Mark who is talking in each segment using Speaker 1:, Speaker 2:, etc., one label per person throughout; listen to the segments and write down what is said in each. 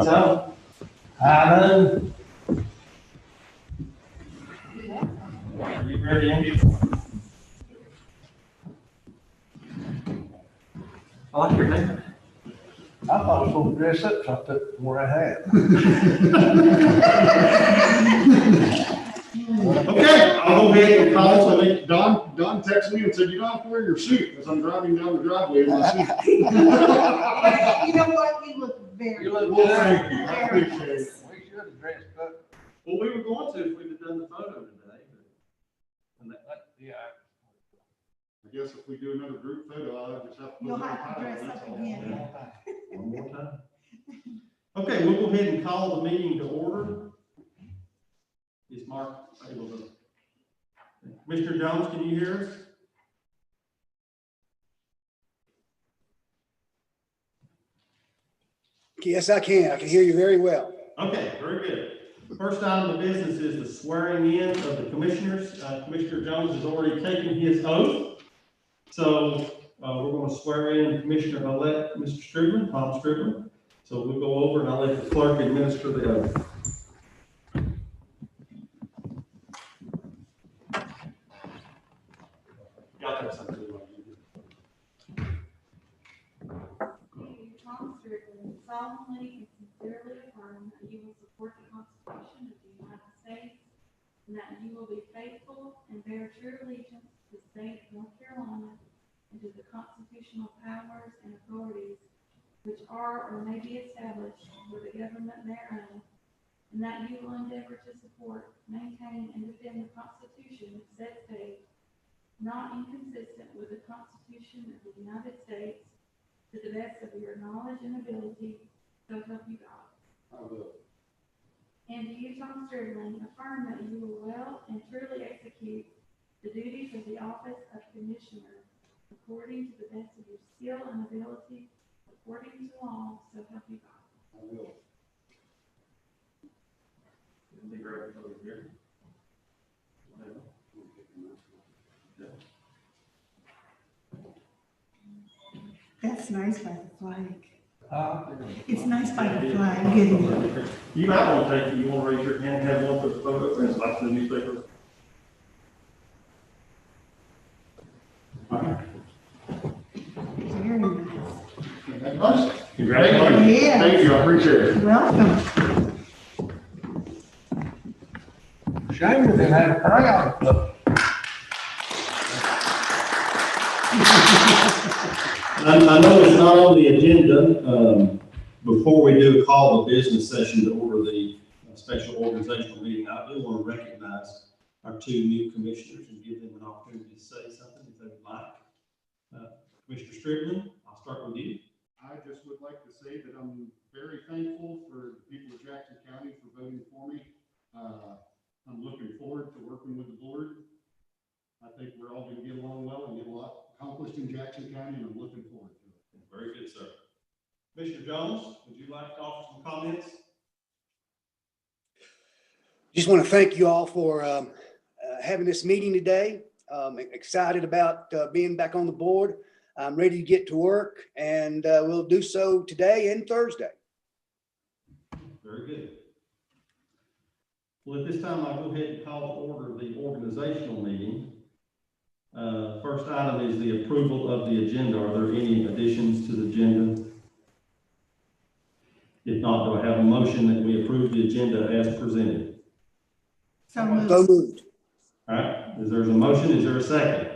Speaker 1: So, I know. Are you ready, Andy? I like your name.
Speaker 2: I thought I was supposed to dress up, so I took more I had.
Speaker 3: Okay, I'll go ahead and call. I think Don texted me and said, you don't have to wear your suit as I'm driving down the driveway in my suit.
Speaker 4: You know what, you look very.
Speaker 2: You look
Speaker 3: Well,
Speaker 2: good.
Speaker 3: thank you. I appreciate it.
Speaker 2: We should have dressed up.
Speaker 1: Well, we were going to if we'd have done the photo today, but.
Speaker 2: Yeah.
Speaker 3: I guess if we do another group photo, I'll just have to.
Speaker 4: You'll have to dress up again.
Speaker 1: One more time. Okay, we'll go ahead and call the meeting to order. Is Mark able to? Mr. Jones, can you hear us?
Speaker 5: Yes, I can. I can hear you very well.
Speaker 1: Okay, very good. First item of business is the swearing in of the commissioners. Commissioner Jones has already taken his oath. So we're going to swear in Commissioner-elect Mr. Strickland, Tom Strickland. So we'll go over and I'll let the clerk administer the oath.
Speaker 6: Tom Strickland solemnly and sincerely affirm that you will support the Constitution of the United States and and that you will be faithful and bear true allegiance to the state of North Carolina and to the constitutional powers and authorities which are or may be established for the government thereof, and that you will endeavor to support, maintain, and defend the Constitution of said state, not inconsistent with the Constitution of the United States, to the best of your knowledge and ability, so help you God.
Speaker 3: I will.
Speaker 6: And do you, Tom Strickland, affirm that you will well and truly execute the duties of the office of Commissioner according to the best of your skill and ability, according to law, so help you God?
Speaker 3: I will.
Speaker 1: Be great over here.
Speaker 4: That's nice by the flag.
Speaker 2: Uh,
Speaker 4: It's nice by the flag, isn't it?
Speaker 1: You might want to take it, you want to raise your hand, have one for the photo, and it's like the newspaper.
Speaker 4: Very nice.
Speaker 3: Nice.
Speaker 1: Congratulations.
Speaker 4: Yeah.
Speaker 3: Thank you, I appreciate it.
Speaker 4: Welcome.
Speaker 2: shame we didn't have a crayon club.
Speaker 1: I know it's not on the agenda. Before we do call the business session to order the special organizational meeting, I do want to recognize our two new commissioners and give them an opportunity to say something if they would like. Commissioner Strickland, I'll start with you.
Speaker 3: I just would like to say that I'm very thankful for the people of Jackson County for voting for me. I'm looking forward to working with the board. I think we're all going to get along well and get a lot accomplished in Jackson County, and I'm looking forward to it.
Speaker 1: Very good, sir. Commissioner Jones, would you like to offer some comments?
Speaker 5: Just want to thank you all for having this meeting today. Excited about being back on the board. I'm ready to get to work, and we'll do so today and Thursday.
Speaker 1: Very good. Well, at this time, I'll go ahead and call to order the organizational meeting. First item is the approval of the agenda. Are there any additions to the agenda? If not, do I have a motion that we approve the agenda as presented?
Speaker 4: So
Speaker 5: So
Speaker 4: moved.
Speaker 5: moved.
Speaker 1: All right, is there a motion? Is there a second?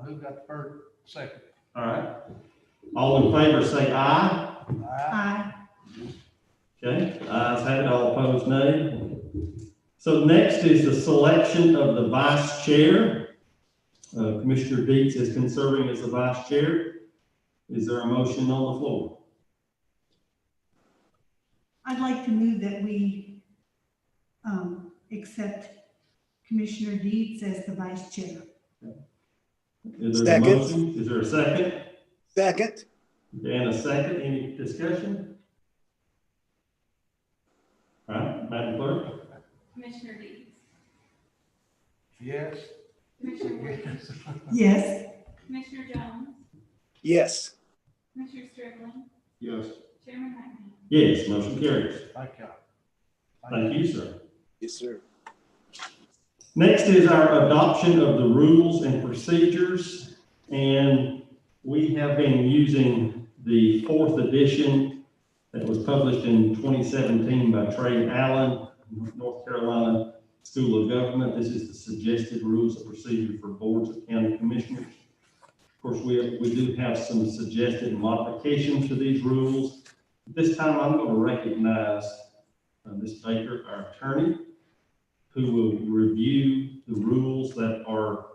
Speaker 2: Who got the first, second?
Speaker 1: All right. All in favor, say aye.
Speaker 4: Aye.
Speaker 1: Okay, the ayes have it, all opposed, nay. So next is the selection of the vice chair. Commissioner Dietz is serving as the vice chair. Is there a motion on the floor?
Speaker 4: I'd like to move that we accept Commissioner Dietz as the vice chair.
Speaker 1: Is there a
Speaker 5: Second.
Speaker 1: motion? Is there a second?
Speaker 5: Second.
Speaker 1: And a second, any discussion? All right, Madam Clerk?
Speaker 6: Commissioner Deeds,
Speaker 2: Yes.
Speaker 6: Commissioner Wood,
Speaker 4: Yes.
Speaker 6: Commissioner Jones,
Speaker 5: Yes.
Speaker 6: Commissioner Strickland,
Speaker 3: Yes.
Speaker 6: Chairman Huckabee.
Speaker 1: Yes, motion carries.
Speaker 2: Thank you.
Speaker 1: Thank you, sir.
Speaker 5: Yes, sir.
Speaker 1: Next is our adoption of the rules and procedures, and we have been using the 4th edition that was published in 2017 by Trey Allen, North Carolina School of Government. This is the suggested rules of procedure for boards of county commissioners. Of course, we do have some suggested modifications to these rules. This time, I'm going to recognize Ms. Baker, our attorney, who will review the rules that are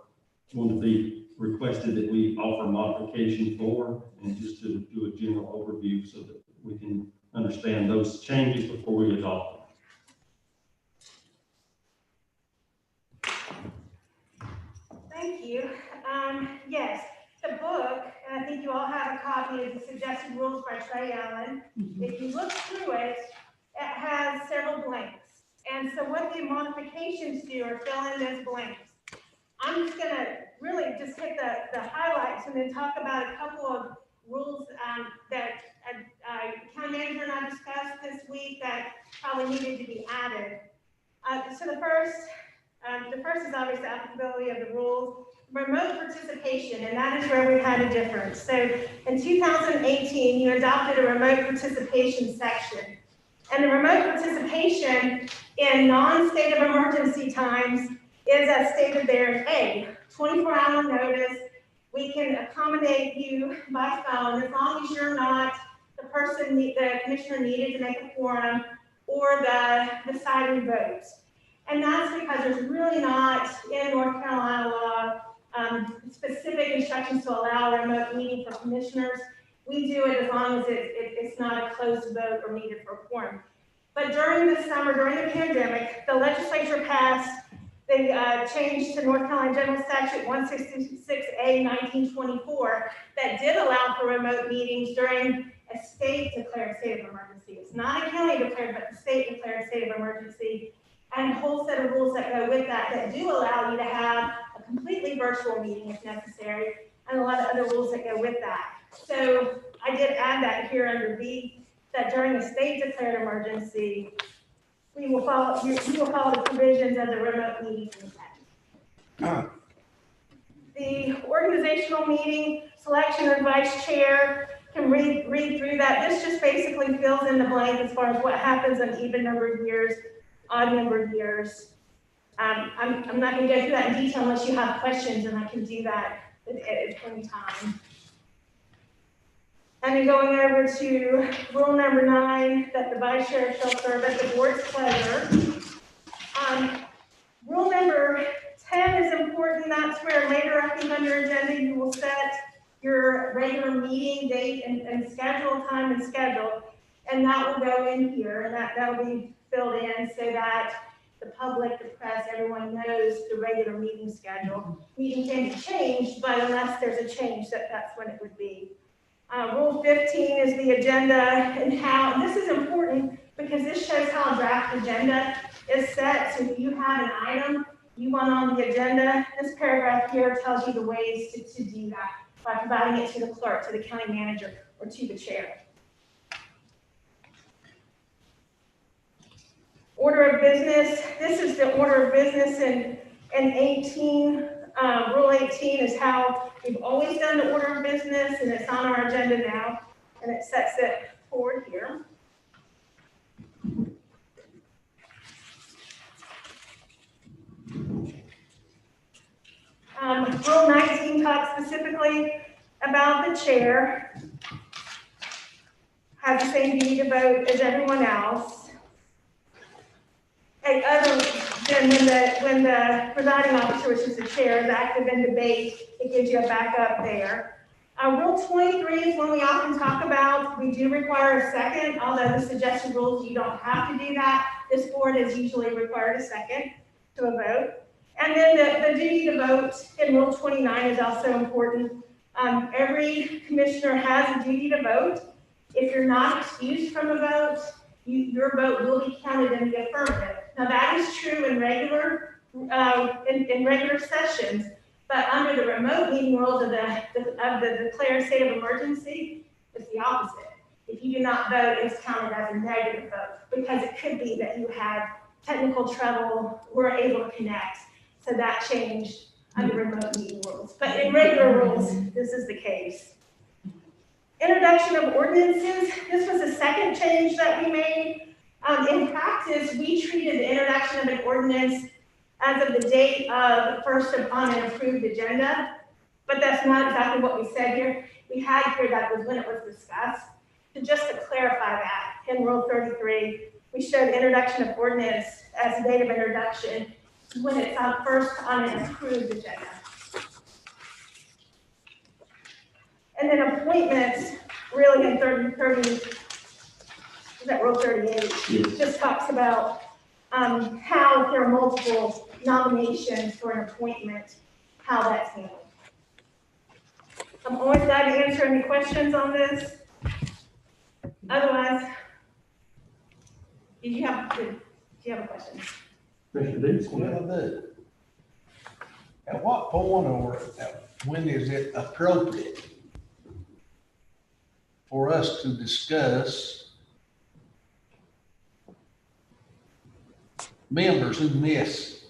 Speaker 1: going to be requested that we offer modification for, and just to do a general overview so that we can understand those changes before we adopt them.
Speaker 7: Thank you. Yes, the book, and I think you all have a copy of the suggested rules by Trey Allen. If you look through it, it has several blanks. And so what the modifications do are fill in those blanks. I'm just gonna really just hit the highlights and then talk about a couple of rules that county manager and I discussed this week that probably needed to be added. So the first is obviously the applicability of the rules. Remote participation, and that is where we had a difference. So in 2018, you adopted a remote participation section. And the remote participation in non-state of emergency times is as stated there in A, 24-hour notice. We can accommodate you by phone as long as you're not the person, the commissioner needed to make a quorum or the deciding vote. And that's because there's really not in North Carolina law specific instructions to allow a remote meeting for commissioners. We do it as long as it's not a closed vote or needed for a quorum. But during the summer, during the pandemic, the legislature passed the change to North Carolina General Statute 166A 1924 that did allow for remote meetings during a state declared state of emergency. It's not a county declared, but the state declared state of emergency, and a whole set of rules that go with that that do allow you to have a completely virtual meeting if necessary, and a lot of other rules that go with that. So I did add that here under B, that during a state declared emergency, we will follow, you will follow the provisions of the remote meeting. The organizational meeting selection of vice chair, can read through that. This just basically fills in the blank as far as what happens in even numbered years, odd numbered years. I'm not going to go through that in detail unless you have questions, and I can do that at any time. And then going over to rule number 9, that the vice chair shall serve at the board's pleasure. Rule number 10 is important. That's where later, I think, on your agenda, you will set your regular meeting date and schedule, time and schedule. And that will go in here, and that will be filled in so that the public, the press, everyone knows the regular meeting schedule. Meeting can be changed, but unless there's a change, that's when it would be. Rule 15 is the agenda and how, and this is important because this shows how a draft agenda is set. So if you have an item you want on the agenda, this paragraph here tells you the ways to do that by providing it to the clerk, to the county manager, or to the chair. Order of business, this is the order of business in 18. Rule 18 is how we've always done the order of business, and it's on our agenda now, and it sets it forward here. Rule 19 talks specifically about the chair. Has the same duty to vote as everyone else. Other than when the presiding officer, which is the chair, is active in debate, it gives you a backup there. Rule 23 is one we often talk about. We do require a second, although the suggested rules, you don't have to do that. This board has usually required a second to a vote. And then the duty to vote in Rule 29 is also important. Every commissioner has a duty to vote. If you're not excused from a vote, your vote will be counted in the affirmative. Now that is true in regular sessions, but under the remote meeting rules of the declared state of emergency, it's the opposite. If you do not vote, it's counted as a negative vote because it could be that you had technical trouble, were able to connect. So that changed under remote meeting rules. But in regular rules, this is the case. Introduction of ordinances. This was the second change that we made. In practice, we treated the introduction of an ordinance as of the date of first on an approved agenda, but that's not exactly what we said here. We had here that was when it was discussed. So just to clarify that, in Rule 33, we showed introduction of ordinance as the date of introduction when it's first on an approved agenda. And then appointments, really in 30, is that Rule 38?
Speaker 1: Yes.
Speaker 7: Just talks about how if there are multiple nominations for an appointment, how that's handled. I'm always glad to answer any questions on this. Otherwise, do you have a question?
Speaker 1: Commissioner Dees?
Speaker 2: Well, at what point or when is it appropriate for us to discuss members who miss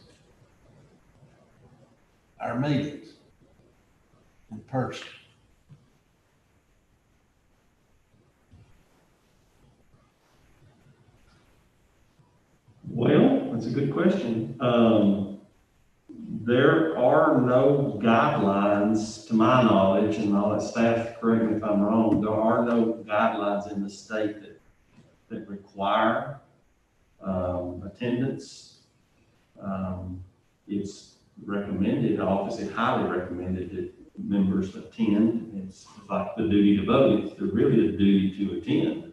Speaker 2: our meetings in person?
Speaker 1: That's a good question. There are no guidelines, to my knowledge, and I'll let staff correct me if I'm wrong, there are no guidelines in the state that require, attendance. It's recommended, obviously highly recommended that members attend. It's like the duty to vote, it's really a duty to attend.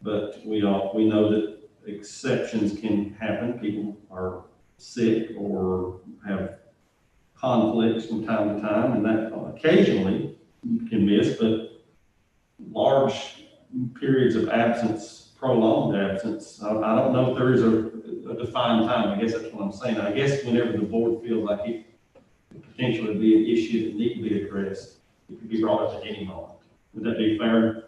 Speaker 1: But we know that exceptions can happen. People are sick or have conflicts from time to time, and that occasionally you can miss, but large periods of absence, prolonged absence, I don't know if there is a defined time. I guess that's what I'm saying. I guess whenever the board feels like it could potentially be an issue that needs to be addressed, it could be brought up at any moment. Would that be fair?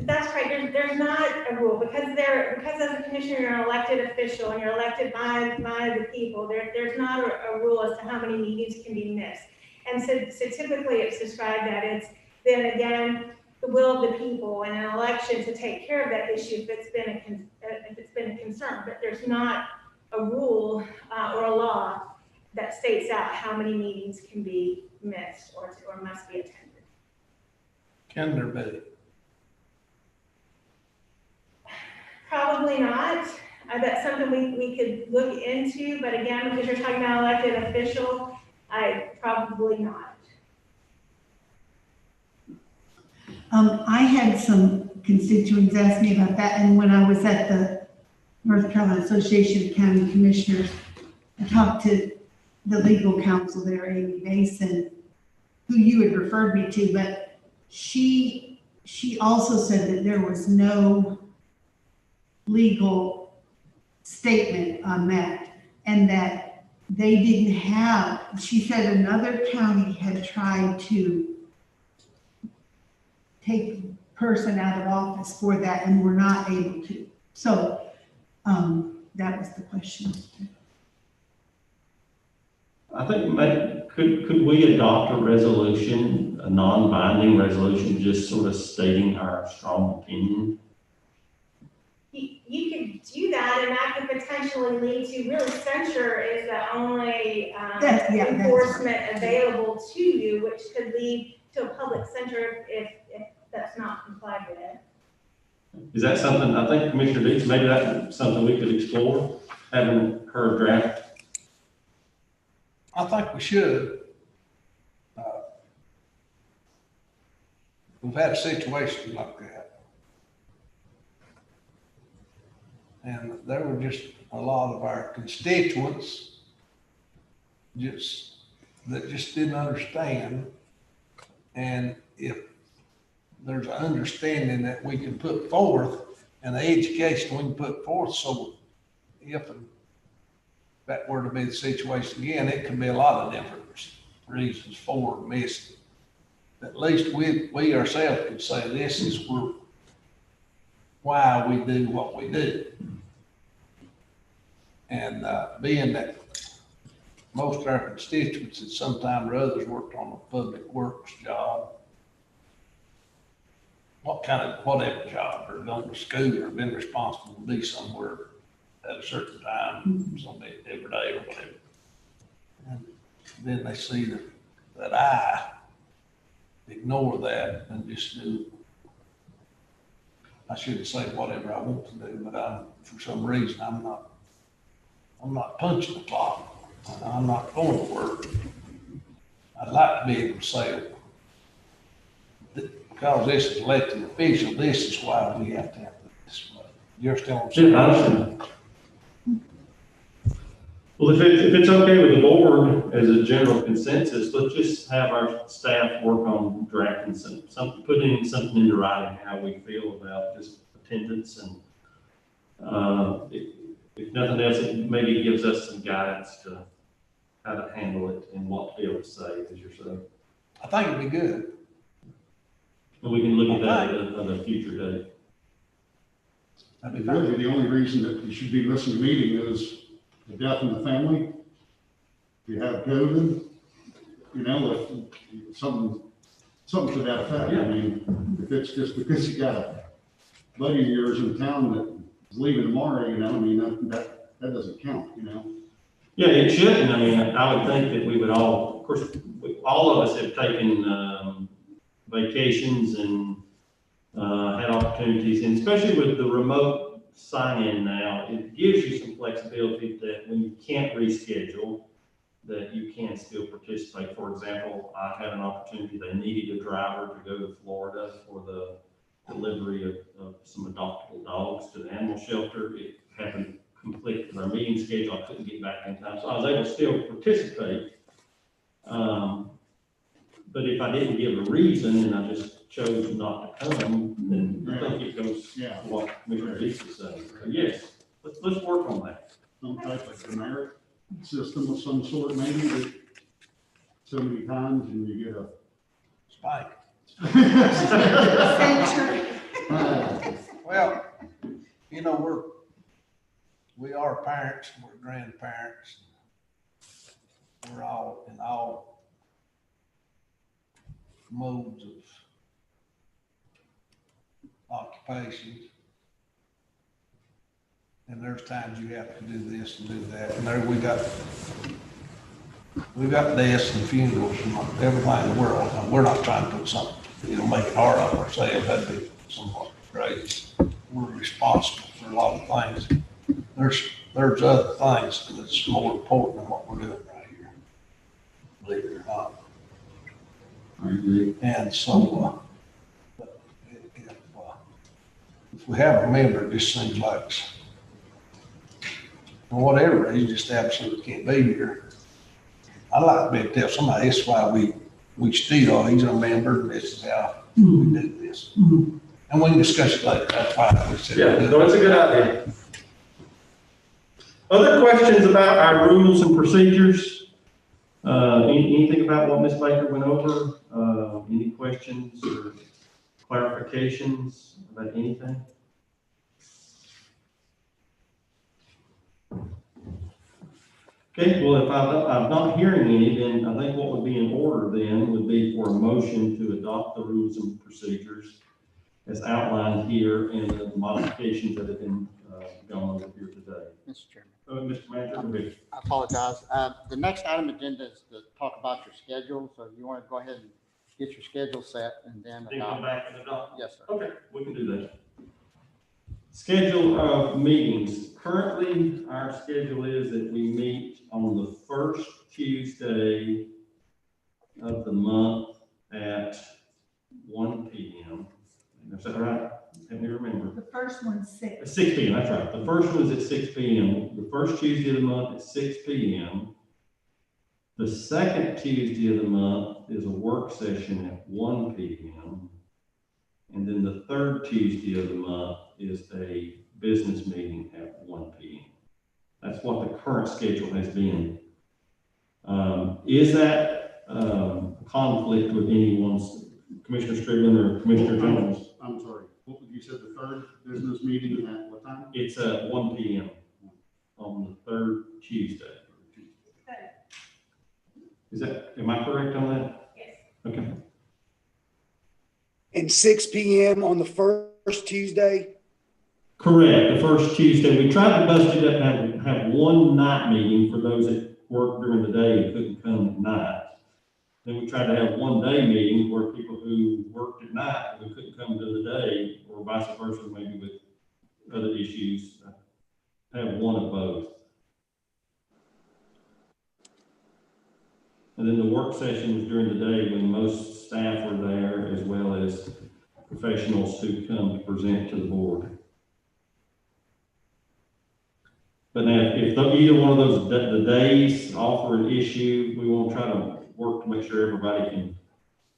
Speaker 7: That's right, there's not a rule, because as a commissioner, you're an elected official, and you're elected by the people, there's not a rule as to how many meetings can be missed. And so typically it's described that it's then again, the will of the people and an election to take care of that issue if it's been a concern, but there's not a rule or a law that states out how many meetings can be missed or must be attended.
Speaker 2: Can there be?
Speaker 7: Probably not. That's something we could look into, but again, because you're talking about elected official, probably not.
Speaker 4: I had some constituents ask me about that, and when I was at the North Carolina Association of County Commissioners, I talked to the legal counsel there, Amy Mason, who you had referred me to, but she also said that there was no legal statement on that, and that they didn't have, she said another county had tried to take person out of office for that and were not able to. So that was the question.
Speaker 1: I think could we adopt a resolution, a non-binding resolution, just sort of stating our strong opinion?
Speaker 7: You could do that, and that could potentially lead to really censure is the only enforcement available to you, which could lead to a public censure if that's not complied with.
Speaker 1: Is that something, I think Commissioner Dees, maybe that's something we could explore, having her draft?
Speaker 2: I think we should. We've had a situation like that. And there were just a lot of our constituents that just didn't understand. And if there's an understanding that we can put forth and the education we can put forth, so if that were to be the situation again, it can be a lot of different reasons for missing. At least we ourselves could say this is why we do what we do. And being that most of our constituents at some time or others worked on a public works job, whatever job, or gone to school or been responsible to be somewhere at a certain time, somebody every day or whatever. And then they see that I ignore that and just do, I shouldn't say whatever I want to do, but for some reason, I'm not punching the clock. I'm not going to work. I'd like to be able to say, because this is elected official, this is why we have to have this. You're still on.
Speaker 1: Yeah, I understand. Well, if it's okay with the board as a general consensus, let's just have our staff work on drafting something, putting something into writing, how we feel about just attendance, and if nothing else, it maybe gives us some guidance to how to handle it and what to be able to say, as you're saying.
Speaker 2: I think it'd be good.
Speaker 1: But we can look at that at a future date.
Speaker 2: That'd be fine.
Speaker 3: Really, the only reason that you should be missing a meeting is the death in the family. If you have COVID, something to that effect.
Speaker 1: Yeah.
Speaker 3: I mean, if it's just because you got a buddy of yours in town that is leaving tomorrow, that doesn't count, you know?
Speaker 1: Yeah, it shouldn't. I mean, I would think that we would all, of course, all of us have taken, vacations and, had opportunities, and especially with the remote sign-in now, it gives you some flexibility that when you can't reschedule, that you can still participate. For example, I had an opportunity, they needed a driver to go to Florida for the delivery of some adoptable dogs to the animal shelter. It happened to conflict with our meeting schedule. I couldn't get back in time, so I was able to still participate. But if I didn't give a reason and I just chose not to come, then I think it goes
Speaker 3: Yeah.
Speaker 1: to what Commissioner Reese is saying. So yes, let's work on that.
Speaker 3: Some type of generic system of some sort, maybe, that so many times and you get a.
Speaker 2: Spike.
Speaker 4: Censure.
Speaker 2: Well, you know, we are parents, we're grandparents. We're all in all modes of occupation. And there's times you have to do this and do that. And there we got deaths and funerals and everything in the world. And we're not trying to put something, make it hard on ourselves. That'd be somewhat crazy. We're responsible for a lot of things. There's other things that's more important than what we're doing right here. Believe it or not.
Speaker 3: I agree.
Speaker 2: And so, if we have a member, it just seems like, for whatever reason, just absolutely can't be here. I'd like to be able to tell somebody, this is why we still, he's a member, and this is how we do this. And we can discuss it later, that's fine.
Speaker 1: Yeah, no, it's a good idea. Other questions about our rules and procedures? Anything about what Ms. Baker went over? Any questions or clarifications about anything? Okay, well, if I'm not hearing any, then I think what would be in order then would be for a motion to adopt the rules and procedures as outlined here and the modifications that have been gone over here today.
Speaker 8: Mr. Chairman,
Speaker 1: Mr. Manager, go ahead.
Speaker 8: I apologize. The next item agenda is to talk about your schedule, so you want to go ahead and get your schedule set and then
Speaker 1: Then come
Speaker 8: adopt.
Speaker 1: back and adopt.
Speaker 8: Yes, sir.
Speaker 1: Okay, we can do that. Schedule of meetings. Currently, our schedule is that we meet on the first Tuesday of the month at 1 p.m. Is that right? Let me remember.
Speaker 4: The first one's 6.
Speaker 1: At 6 p.m., that's right. The first one is at 6 p.m. The first Tuesday of the month at 6 p.m. The second Tuesday of the month is a work session at 1 p.m. And then the third Tuesday of the month is a business meeting at 1 p.m. That's what the current schedule has been. Is that a conflict with anyone's, Commissioner Strickland or Commissioner Jones?
Speaker 3: I'm sorry, what would you said, the third business meeting at what time?
Speaker 1: It's at 1 p.m. on the third Tuesday. Is that, am I correct on that?
Speaker 7: Yes.
Speaker 1: Okay.
Speaker 5: And 6 p.m. on the first Tuesday?
Speaker 1: Correct, the first Tuesday. We tried to bust it up and have one night meeting for those that work during the day and couldn't come at night. Then we tried to have one day meeting where people who worked at night who couldn't come to the day, or vice versa, maybe with other issues, have one of both. And then the work session was during the day when most staff are there, as well as professionals who come to present to the board. But now, if either one of those, the days offer an issue, we will try to work to make sure everybody can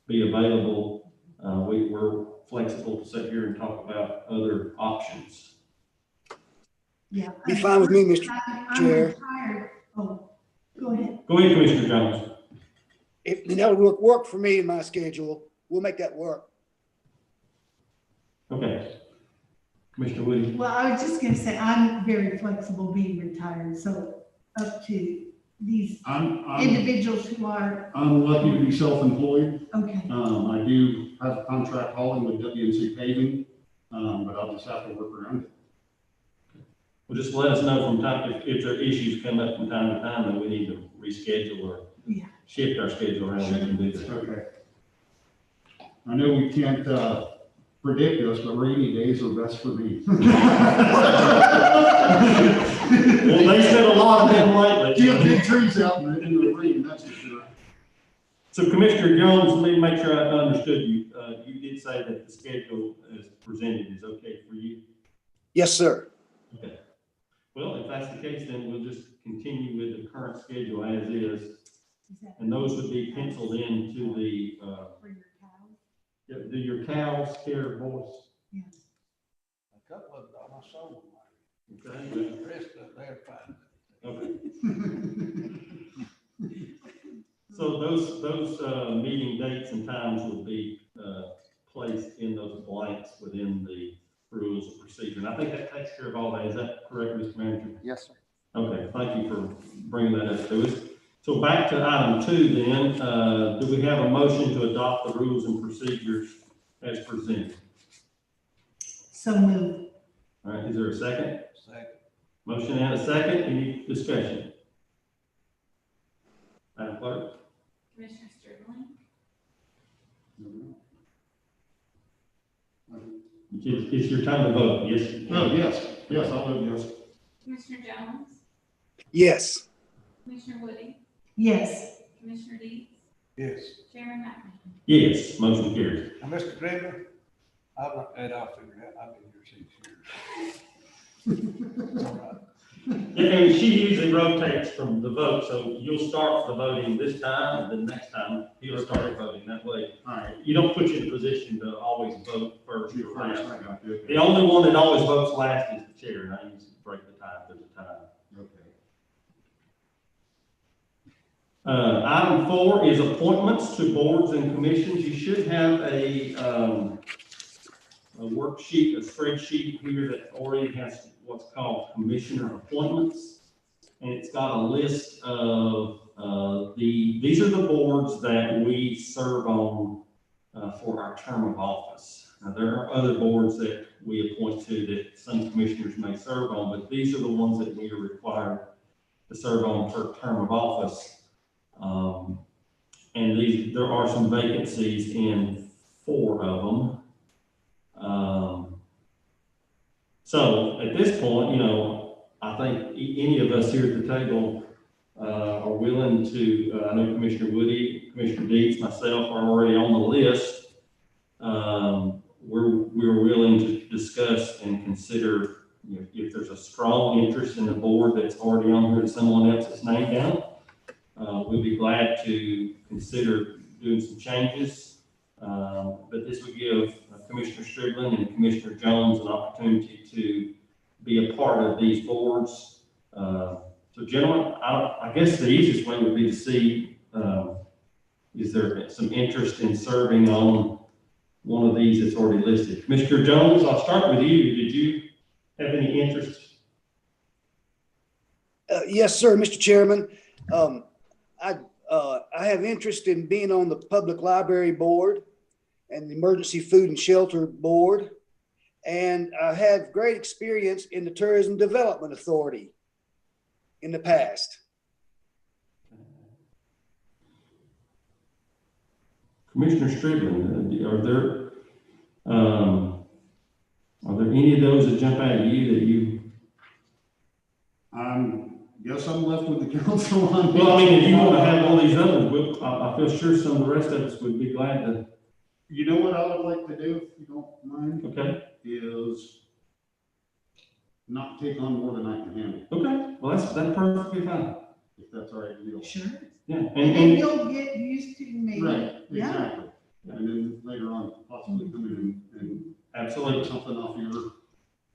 Speaker 1: be available. We're flexible to sit here and talk about other options.
Speaker 4: Yeah.
Speaker 5: Be fine with me, Mr.
Speaker 4: I'm
Speaker 5: Chair.
Speaker 4: retired. Oh, go ahead.
Speaker 1: Go ahead, Commissioner Jones.
Speaker 5: If that would work for me in my schedule, we'll make that work.
Speaker 1: Okay. Commissioner Woody.
Speaker 4: Well, I was just gonna say, I'm very flexible being retired, so up to these
Speaker 3: I'm
Speaker 4: individuals who are,
Speaker 3: lucky to be self-employed.
Speaker 4: okay.
Speaker 3: I do have a contract hauling with WNC paving, but I'll just have to work around it.
Speaker 1: Well, just let us know from time, if there are issues come up from time to time, and we need to reschedule or
Speaker 4: Yeah.
Speaker 1: shift our schedule around, we can do that.
Speaker 3: Okay. I know we can't, predict this, but rainy days are best for me.
Speaker 1: Well, they said a lot of them lately.
Speaker 3: Get big trees out in the rain, that's for sure.
Speaker 1: So Commissioner Jones, let me make sure I understood you. You did say that the schedule as presented is okay for you?
Speaker 5: Yes, sir.
Speaker 1: Okay. Well, if that's the case, then we'll just continue with the current schedule as is. And those would be penciled into the, your cows, care, voice.
Speaker 2: A couple of them, I sold them.
Speaker 1: Okay.
Speaker 2: The rest of they're fine.
Speaker 1: Okay. So those meeting dates and times will be, placed in those blanks within the rules of procedure. And I think that takes care of all that. Is that correct, Mr. Manager?
Speaker 8: Yes, sir.
Speaker 1: Okay, thank you for bringing that up to us. So back to item 2 then, do we have a motion to adopt the rules and procedures as presented?
Speaker 4: So moved.
Speaker 1: All right, is there a second?
Speaker 2: Second.
Speaker 1: Motion and a second, any discussion? Madam Clerk?
Speaker 6: Commissioner Sterling,
Speaker 1: It's your time to vote, yes?
Speaker 3: Oh, yes, I'll vote yes.
Speaker 6: Commissioner Jones,
Speaker 5: Yes.
Speaker 6: Commissioner Woody,
Speaker 4: Yes.
Speaker 6: Commissioner Dees,
Speaker 2: Yes.
Speaker 6: Chairman McNamee.
Speaker 1: Yes, motion carries.
Speaker 2: Now, Mr. Gribber, I'll figure it out. I've been here 6 years. All right.
Speaker 1: And she usually rotates from the vote, so you'll start the voting this time, and then next time, he'll start voting. That way,
Speaker 3: All right.
Speaker 1: you don't put you in a position to always vote first
Speaker 3: You're
Speaker 1: or
Speaker 3: first,
Speaker 1: last.
Speaker 3: I got you.
Speaker 1: The only one that always votes last is the chair, and I usually break the tie if there's a tie.
Speaker 3: Okay.
Speaker 1: Item 4 is appointments to boards and commissions. You should have a worksheet, a spreadsheet here that already has what's called commissioner appointments. And it's got a list of, these are the boards that we serve on for our term of office. Now, there are other boards that we appoint to that some commissioners may serve on, but these are the ones that we are required to serve on per term of office. And there are some vacancies in 4 of them. So at this point, I think any of us here at the table are willing to, I know Commissioner Woody, Commissioner Dees, myself are already on the list. We're willing to discuss and consider if there's a strong interest in the board that's already on here and someone else's name down. We'll be glad to consider doing some changes. But this would give Commissioner Strickland and Commissioner Jones an opportunity to be a part of these boards. So gentlemen, I guess the easiest way would be to see, is there some interest in serving on one of these that's already listed? Commissioner Jones, I'll start with you. Did you have any interest?
Speaker 5: Yes, sir, Mr. Chairman. I have interest in being on the Public Library Board and the Emergency Food and Shelter Board. And I have great experience in the Tourism Development Authority in the past.
Speaker 1: Commissioner Strickland, are there any of those that jump out at you that you?
Speaker 3: Guess I'm left with the council on.
Speaker 1: Well, I mean, if you want to have all these others, I feel sure some of the rest of us would be glad to.
Speaker 3: You know what I would like to do, if you don't mind,
Speaker 1: Okay,
Speaker 3: is not take on more than I can handle,
Speaker 1: okay, well, that's perfectly fine.
Speaker 3: if that's all right with you.
Speaker 4: Sure.
Speaker 1: Yeah,
Speaker 4: And
Speaker 1: and
Speaker 4: you'll get used to maybe.
Speaker 3: Right,
Speaker 4: Yeah.
Speaker 3: exactly. And then later on, possibly come in and take
Speaker 1: absolutely.
Speaker 3: something off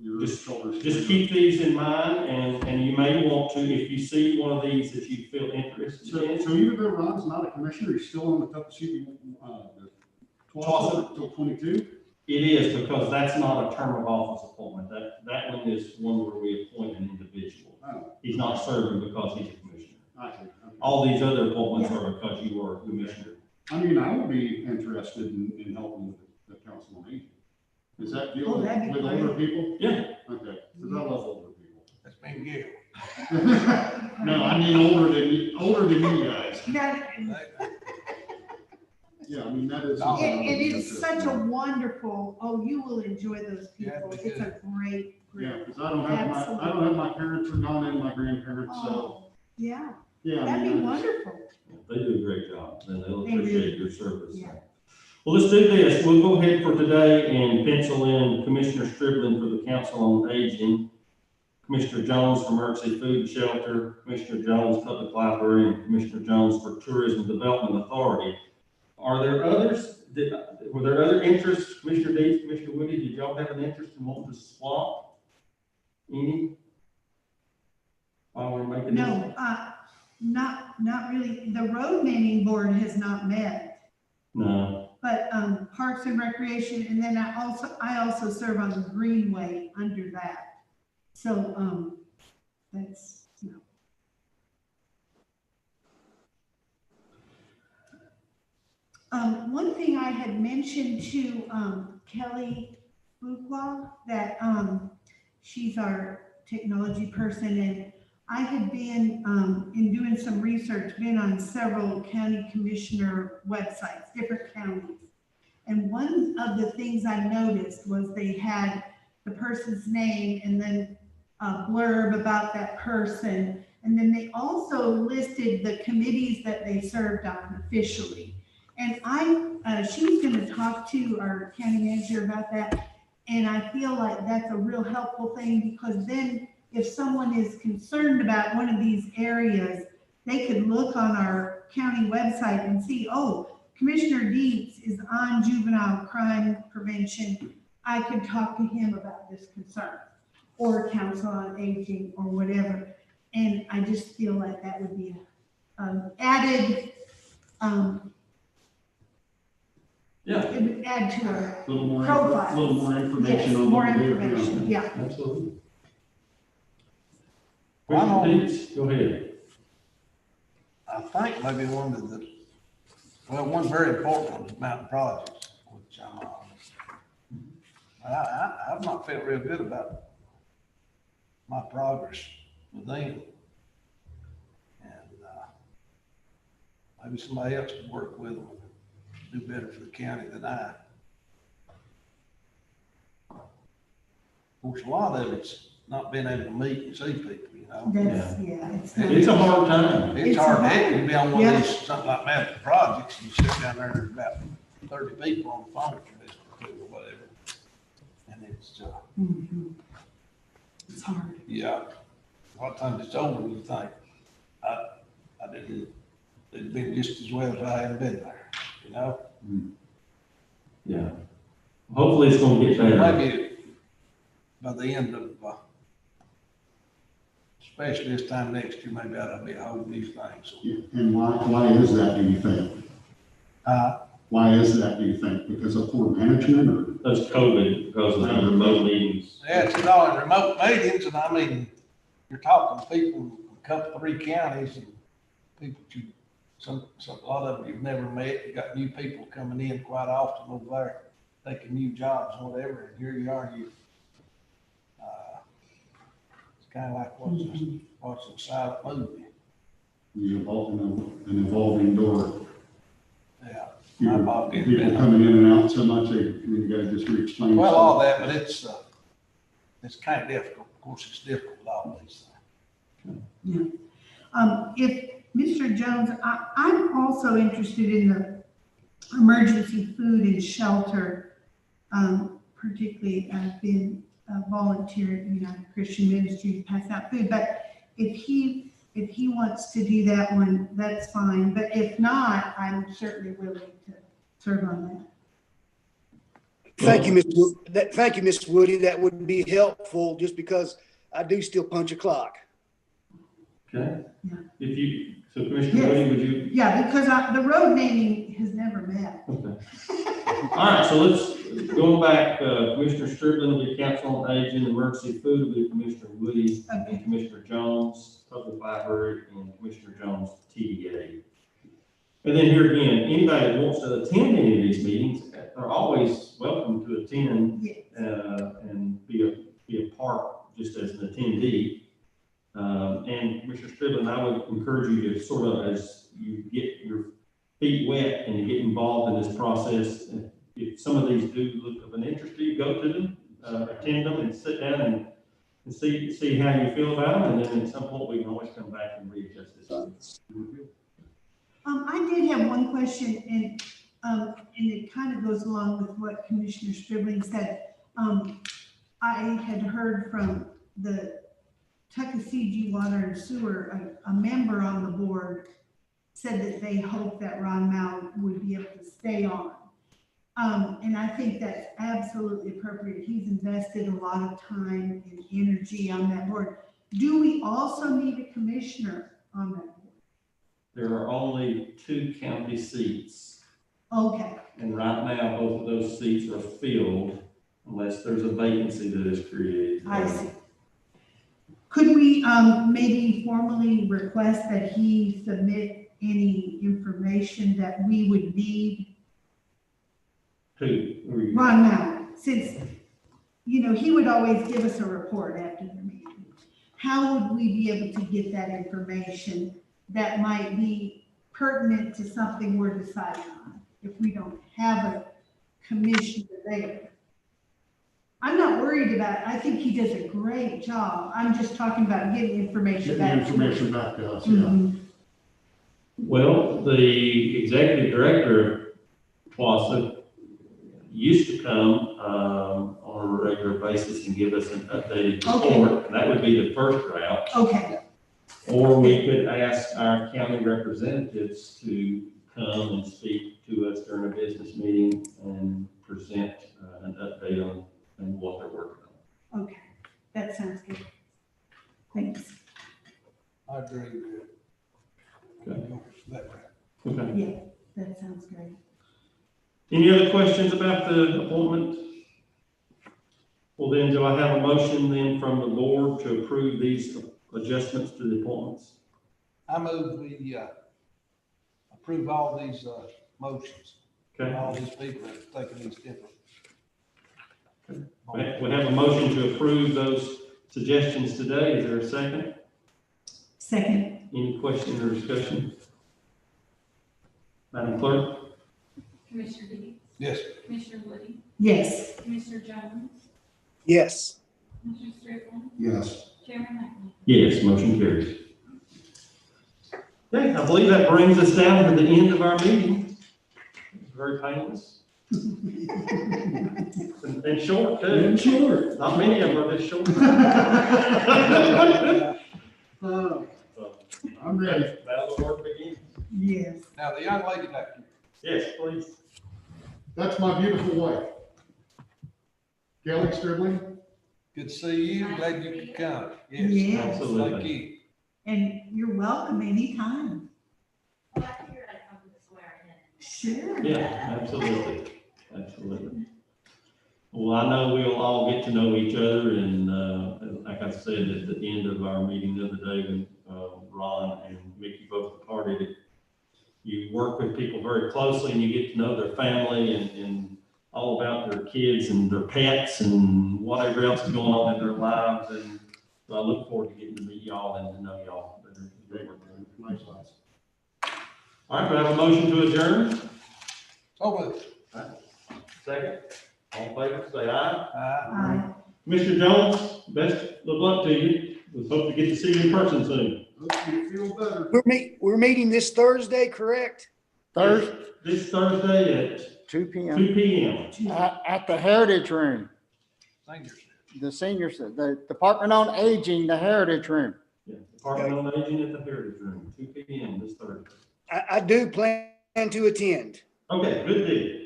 Speaker 3: your
Speaker 1: Just-
Speaker 3: shoulders.
Speaker 1: Just keep these in mind, and you may want to, if you see one of these that you feel interested
Speaker 3: So
Speaker 1: in.
Speaker 3: even though Ron's not a commissioner, he's still on the Tuckasegee, the 12 till 22?
Speaker 1: It is, because that's not a term of office appointment. That one is one where we appoint an individual.
Speaker 3: Oh,
Speaker 1: He's not serving because he's a commissioner.
Speaker 3: I see. Okay.
Speaker 1: All these other appointments are because you are a commissioner.
Speaker 3: I mean, I would be interested in helping with the council on aging. Is that
Speaker 4: Oh,
Speaker 3: deal
Speaker 4: that'd be
Speaker 3: with older
Speaker 4: great.
Speaker 3: people?
Speaker 1: Yeah,
Speaker 3: Okay, because I love older people.
Speaker 2: That's been Gail.
Speaker 3: No, I mean older than you guys.
Speaker 4: That,
Speaker 3: Yeah, I mean, that is.
Speaker 4: it is such a wonderful, you will enjoy those
Speaker 2: Yeah,
Speaker 4: people.
Speaker 2: we
Speaker 4: It's a great
Speaker 3: Yeah,
Speaker 4: group.
Speaker 3: because I don't have my parents are gone and my grandparents, so,
Speaker 4: Oh, yeah,
Speaker 3: yeah. I
Speaker 4: that'd
Speaker 3: mean,
Speaker 4: be
Speaker 3: I just-
Speaker 4: wonderful.
Speaker 1: They do a great job, and they'll
Speaker 4: They
Speaker 1: appreciate
Speaker 4: do.
Speaker 1: your service.
Speaker 4: Yeah.
Speaker 1: Well, let's do this. We'll go ahead for today and pencil in Commissioner Striblin for the Council on Aging, Commissioner Jones for Mercy Food and Shelter, Commissioner Jones Public Library, and Commissioner Jones for Tourism Development Authority. Are there others? Were there other interests, Commissioner Deeds, Commissioner Woody? Did y'all have an interest in wanting to swap? Any? While we're making this?
Speaker 4: No, not really. The road naming board has not met,
Speaker 1: No.
Speaker 4: but, Parks and Recreation, and then I also serve on the Greenway under that. So, that's, no. One thing I had mentioned to, Kelly Fuqua, that, she's our technology person, and I had been, in doing some research, been on several county commissioner websites, different counties. And one of the things I noticed was they had the person's name and then a blurb about that person. And then they also listed the committees that they served on officially. And she was gonna talk to our county manager about that. And I feel like that's a real helpful thing, because then if someone is concerned about one of these areas, they could look on our county website and see, Commissioner Dietz is on juvenile crime prevention. I could talk to him about this concern, or Council on Aging, or whatever. And I just feel like that would be added,
Speaker 1: Yeah,
Speaker 4: it would add to our
Speaker 3: A little more,
Speaker 4: profile.
Speaker 3: little more information
Speaker 4: Yes,
Speaker 3: on
Speaker 4: more
Speaker 3: what we do.
Speaker 4: information, yeah.
Speaker 1: absolutely.
Speaker 2: Well,
Speaker 1: Commissioner Deeds, go ahead.
Speaker 2: I think maybe one very important one is mountain projects, which I've not felt real good about my progress with them. And, maybe somebody else could work with them and do better for the county than I. Of course, a lot of it's not being able to meet and see people, you know.
Speaker 4: That's, it's not.
Speaker 1: It's a hard time.
Speaker 2: It's
Speaker 4: It's
Speaker 2: hard to
Speaker 4: hard.
Speaker 2: you be on one
Speaker 4: Yeah.
Speaker 2: of these, something like medical projects, you sit down there, there's about 30 people on the phone for this or whatever. And it's,
Speaker 4: Mhm. It's hard.
Speaker 2: yeah, a lot of times it's over, and you think, I didn't, it'd been just as well as I hadn't been there, you know?
Speaker 1: Yeah. Hopefully it's gonna get better.
Speaker 2: Maybe by the end of, especially this time next year, maybe that'll be a whole new thing, so.
Speaker 3: Yeah, and why is that, do you think? Why is that, do you think? Because of poor management or?
Speaker 1: Those COVID, because of the remote meetings.
Speaker 2: Yeah, it's all in remote meetings, and I mean, you're talking people in a couple, 3 counties, and people a lot of them you've never met. You got new people coming in quite often over there, taking new jobs and whatever, and here you are, it's kind of like watching a silent movie.
Speaker 3: You involved in an evolving door.
Speaker 2: Yeah.
Speaker 3: People
Speaker 2: My Bob didn't
Speaker 3: people
Speaker 2: been-
Speaker 3: coming in and out so much, you gotta just re-explain.
Speaker 2: Well, all
Speaker 3: stuff.
Speaker 2: that, but it's kind of difficult. Of course, it's difficult with all these things.
Speaker 4: If Mr. Jones, I'm also interested in the emergency food and shelter. Particularly, I've been a volunteer at United Christian Ministries, pass out food, but if he wants to do that one, that's fine. But if not, I'm certainly willing to serve on that.
Speaker 5: Thank you, Ms. Woody. That would be helpful, just because I do still punch a clock.
Speaker 1: Okay?
Speaker 4: Yeah.
Speaker 1: So Commissioner Woody, would you?
Speaker 4: Yeah, because the road naming has never met.
Speaker 1: Okay. All right, so let's go back, Commissioner Strickland will be Council on Aging, Emergency Food will be Commissioner Woody,
Speaker 4: Okay.
Speaker 1: and Commissioner Jones, Public Library, and Commissioner Jones, TDA. And then here again, anybody that wants to attend any of these meetings are always welcome to attend
Speaker 4: Yes.
Speaker 1: and be a part just as an attendee. And Commissioner Strickland, I would encourage you to sort of, as you get your feet wet and you get involved in this process, if some of these do look of an interest to you, go to them, attend them and sit down and see how you feel about them. And then at some point, we can always come back and readjust this.
Speaker 4: I did have one question, and it kind of goes along with what Commissioner Stribling said. I had heard from the Tuckasegee Water and Sewer, a member on the board said that they hope that Ron Mao would be able to stay on. And I think that's absolutely appropriate. He's invested a lot of time and energy on that board. Do we also need a commissioner on that board?
Speaker 1: There are only 2 county seats,
Speaker 4: Okay,
Speaker 1: and right now, both of those seats are filled unless there's a vacancy that is created.
Speaker 4: I see. Could we, maybe formally request that he submit any information that we would need?
Speaker 1: Who?
Speaker 4: Ron Mallon, since, he would always give us a report after the meeting. How would we be able to get that information that might be pertinent to something we're deciding on if we don't have a commissioner there? I'm not worried about it. I think he does a great job. I'm just talking about getting information
Speaker 3: Getting
Speaker 4: back.
Speaker 3: information back to us, yeah.
Speaker 4: Mhm.
Speaker 1: Well, the executive director of TWASA used to come on a regular basis and give us an updated
Speaker 4: Okay.
Speaker 1: report, and that would be the first route.
Speaker 4: Okay,
Speaker 1: Or we could ask our county representatives to come and speak to us during a business meeting and present an update on what they're working on.
Speaker 4: okay. That sounds good. Thanks.
Speaker 2: I agree with it.
Speaker 1: Okay.
Speaker 2: That route.
Speaker 1: Okay.
Speaker 4: Yeah, that sounds great.
Speaker 1: Any other questions about the appointment? Well, then, do I have a motion then from the board to approve these adjustments to the appointments?
Speaker 2: I move we approve all these motions.
Speaker 1: Okay.
Speaker 2: All these people that have taken these different.
Speaker 1: We have a motion to approve those suggestions today. Is there a second?
Speaker 4: Second,
Speaker 1: Any questions or discussion? Madam Clerk?
Speaker 6: Commissioner Deeds,
Speaker 2: Yes.
Speaker 6: Commissioner Woody,
Speaker 4: yes.
Speaker 6: Commissioner Jones,
Speaker 5: Yes.
Speaker 6: Commissioner Strickland,
Speaker 3: Yes.
Speaker 6: Chairman Knightley.
Speaker 1: Yes, motion carries. Okay, I believe that brings us down to the end of our meeting. It's very painless. And short too.
Speaker 3: Sure.
Speaker 1: Not many of them are this short.
Speaker 3: I'm ready.
Speaker 1: Now the work begins.
Speaker 4: Yes.
Speaker 2: Now, the young lady back here.
Speaker 1: Yes, please.
Speaker 3: That's my beautiful wife. Kelly Stribling.
Speaker 2: Good to see you. Glad you could come. Yes.
Speaker 4: Yes.
Speaker 1: Absolutely.
Speaker 2: Thank you.
Speaker 4: And you're welcome anytime.
Speaker 6: Well, I figured I'd come to swear in.
Speaker 4: Sure.
Speaker 1: Yeah, absolutely, absolutely. Well, I know we'll all get to know each other, and like I said at the end of our meeting the other day, when Ron and Mickey both departed, you work with people very closely, and you get to know their family and all about their kids and their pets and whatever else is going on in their lives, and so I look forward to getting to meet y'all and to know y'all better.
Speaker 3: Nice eyes.
Speaker 1: All right, do I have a motion to adjourn?
Speaker 2: So moved.
Speaker 1: Second. All in favor, say aye.
Speaker 4: Aye.
Speaker 1: Mr. Jones, best of luck to you. We hope to get to see you in person soon.
Speaker 3: Hope you feel better.
Speaker 5: We're meeting this Thursday, correct?
Speaker 8: Thursday,
Speaker 1: This Thursday at
Speaker 8: 2 p.m.
Speaker 1: 2 p.m.
Speaker 8: At the Heritage Room,
Speaker 2: Seniors.
Speaker 8: the seniors, the Department on Aging, the Heritage Room.
Speaker 1: Yeah, Department on Aging at the Heritage Room, 2 p.m. this Thursday.
Speaker 5: I do plan to attend.
Speaker 1: Okay, good deal.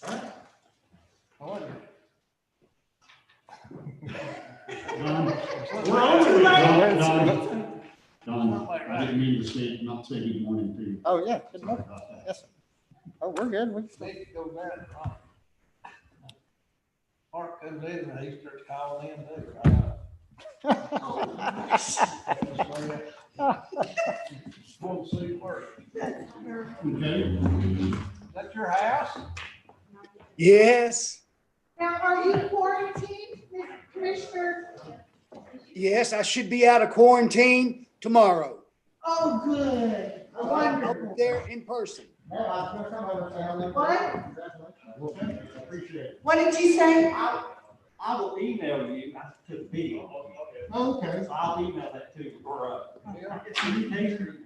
Speaker 1: All right.
Speaker 2: How are you?
Speaker 3: Don,
Speaker 1: We're on to it.
Speaker 3: Don, I didn't mean to not say good morning to you.
Speaker 8: Oh, yeah. Good
Speaker 3: Sorry
Speaker 8: morning.
Speaker 3: about that.
Speaker 8: Yes, sir. Oh, we're good. We,
Speaker 2: Need to go down. Mark comes in and he starts calling in too. Want to see work.
Speaker 3: Okay.
Speaker 2: Is that your house?
Speaker 5: Yes.
Speaker 4: Now, are you quarantined, Commissioner
Speaker 5: Yes, I should be out of quarantine tomorrow.
Speaker 4: Oh, good.
Speaker 5: I'll be there in person.
Speaker 4: What?
Speaker 3: Well, thank you. I appreciate it.
Speaker 4: What did you say?
Speaker 1: I will email you, I took video.
Speaker 3: Okay.
Speaker 1: So I'll email that to you, or, it's a new case, or-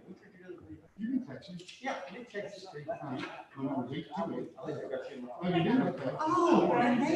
Speaker 3: You can text me.
Speaker 1: Yeah, new Texas Street.
Speaker 3: When I'm week to week.
Speaker 1: I think I got you in my-
Speaker 3: Oh, you do? Okay.
Speaker 4: Oh, and they